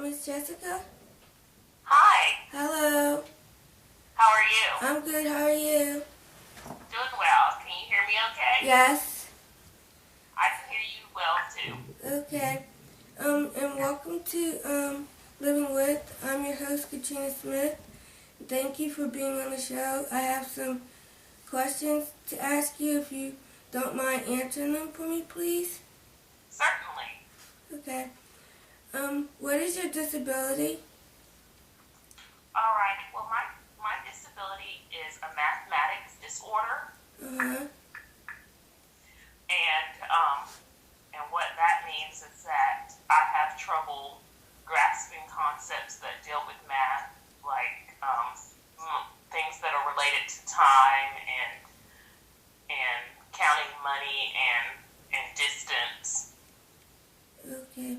Miss Jessica. Hi. Hello. How are you? I'm good. How are you? Doing well. Can you hear me okay? Yes. I can hear you well too. Okay. And welcome to Living With. I'm your host, Katrina Smith. Thank you for being on the show. I have some questions to ask you if you don't mind answering them for me, please. Certainly. Okay. What is your disability? All right. Well, my disability is a mathematics disorder. Uh-huh. And what that means is that I have trouble grasping concepts that deal with math, like things that are related to time and counting money and distance. Okay.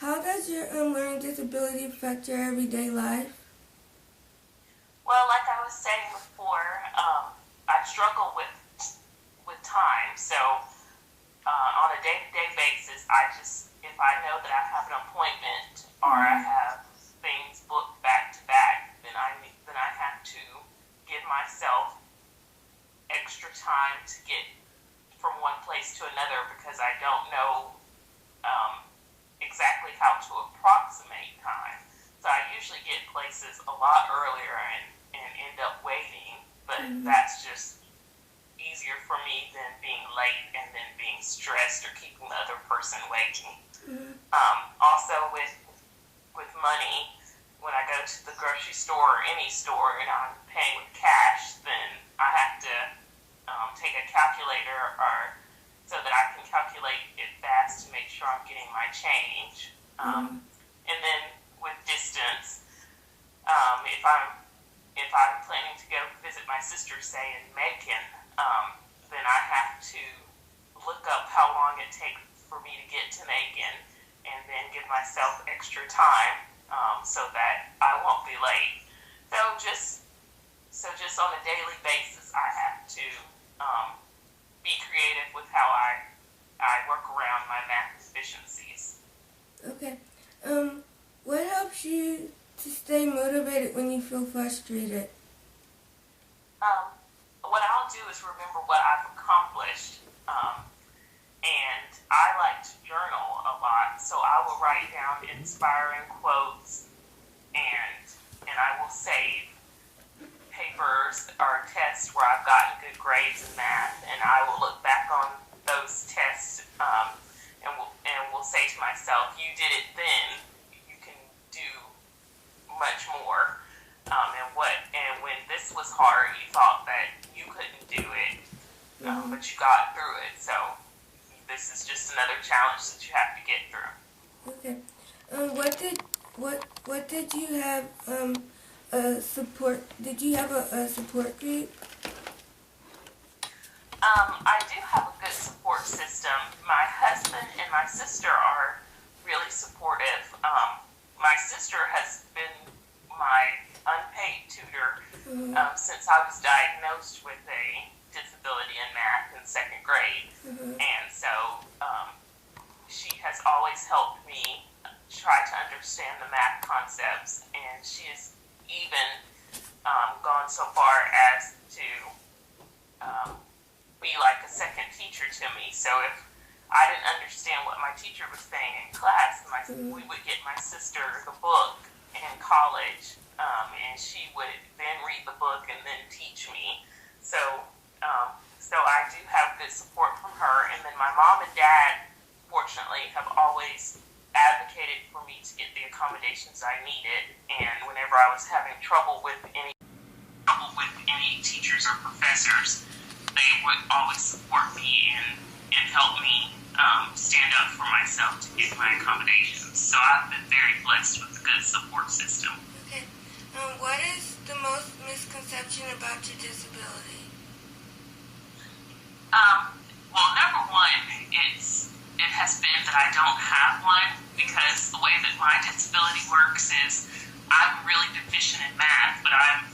How does your learning disability affect your everyday life? Well, like I was saying before, I struggle with time. So on a day-to-day basis, if I know that I have an appointment or I have things booked back to back, then I have to give myself extra time to get from one place to another because I don't know exactly how to approximate time. So I usually get places a lot earlier and end up waiting, but that's just easier for me than being late and then being stressed or keeping the other person waiting. Also with money, when I go to the grocery store or any store and I'm paying with cash, then I have to take a calculator so that I can calculate it fast to make sure I'm getting my change. And then with distance, if I'm planning to go visit my sister, say in Macon, then I have to look up how long it takes for me to get to Macon, and then give myself extra time so that I won't be late. So just on a daily basis, I have to be creative with how I work around my math deficiencies. Okay. What helps you to stay motivated when you feel frustrated? What I'll do is remember what I've accomplished, and I like to journal a lot, so I will write down inspiring quotes, and I will save papers or tests where I've gotten good grades in math, and I will look back on those tests and will say to myself, you did it then, you can do much more. And when this was hard, you thought that you couldn't do it, but you got through it. So this is just another challenge that you have to get through. Okay. What did you have support? Did you have a support group? I do have a good support system. My husband and my sister are really supportive. My sister has been my unpaid tutor since I was diagnosed with a disability in math in second grade. And so she has always helped me try to understand the math concepts, and she has even gone so far as to be like a second teacher to me. So if I didn't understand what my teacher was saying in class, we would get my sister the book in college, and she would then read the book and then teach me. So I do have good support from her. And then my mom and dad, fortunately, have always advocated for me to get the accommodations I needed. And whenever I was having trouble with any teachers or professors, they would always support me and help me stand up for myself to get my accommodations. So I've been very blessed with a good support system. Okay. What is the most misconception about your disability? Well, number one, it has been that I don't have one, because the way that my disability works is I'm really deficient in math, but I'm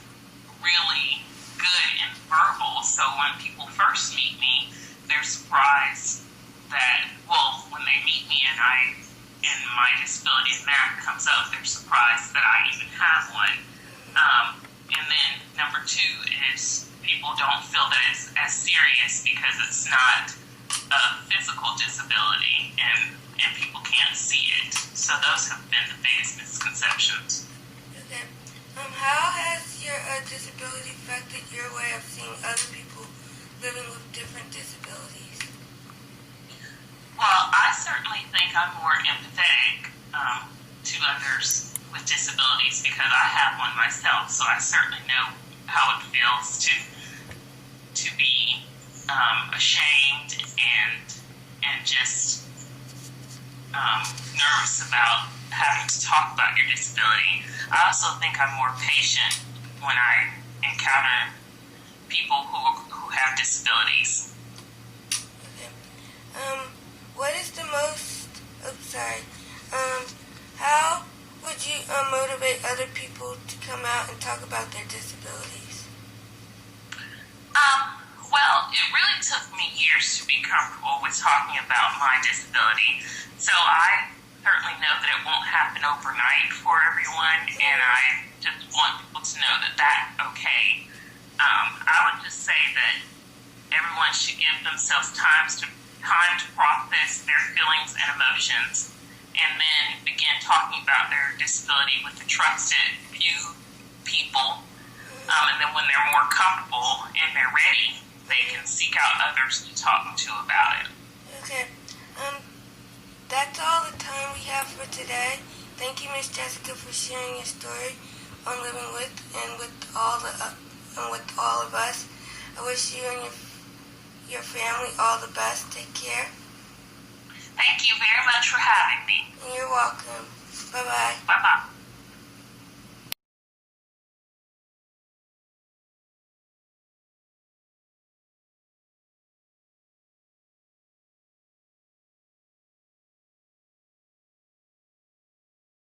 really good in verbal. So when people first meet me, they're surprised that, well, when they meet me and and my disability in math comes up, they're surprised that I even have one. And then number two is people don't feel that it's as serious because it's not a physical disability and people can't see it. So those have been the biggest misconceptions. Okay. How has your disability affected your way of seeing other people living with different disabilities? Well, I certainly think I'm more empathetic to others with disabilities because I have one myself, so I certainly know how it feels to be ashamed and just nervous about having to talk about your disability. I also think I'm more patient when I encounter people who have disabilities. Okay. What is the most? How would you motivate other people to come out and talk about their disabilities? Well, it really took me years to be comfortable with talking about my disability. So I certainly know that it won't happen overnight for everyone, and I just want people to know that that's okay. I would just say that everyone should give themselves time to process their feelings and emotions, and then begin talking about their disability with a trusted few people. And then when they're more comfortable and they're ready, they can seek out others to talk to about it. Okay. That's all the time we have for today. Thank you, Miss Jessica, for sharing your story on living with and with all of us. I wish you and your family all the best. Take care. Thank you very much for having me. You're welcome. Bye-bye. Bye-bye.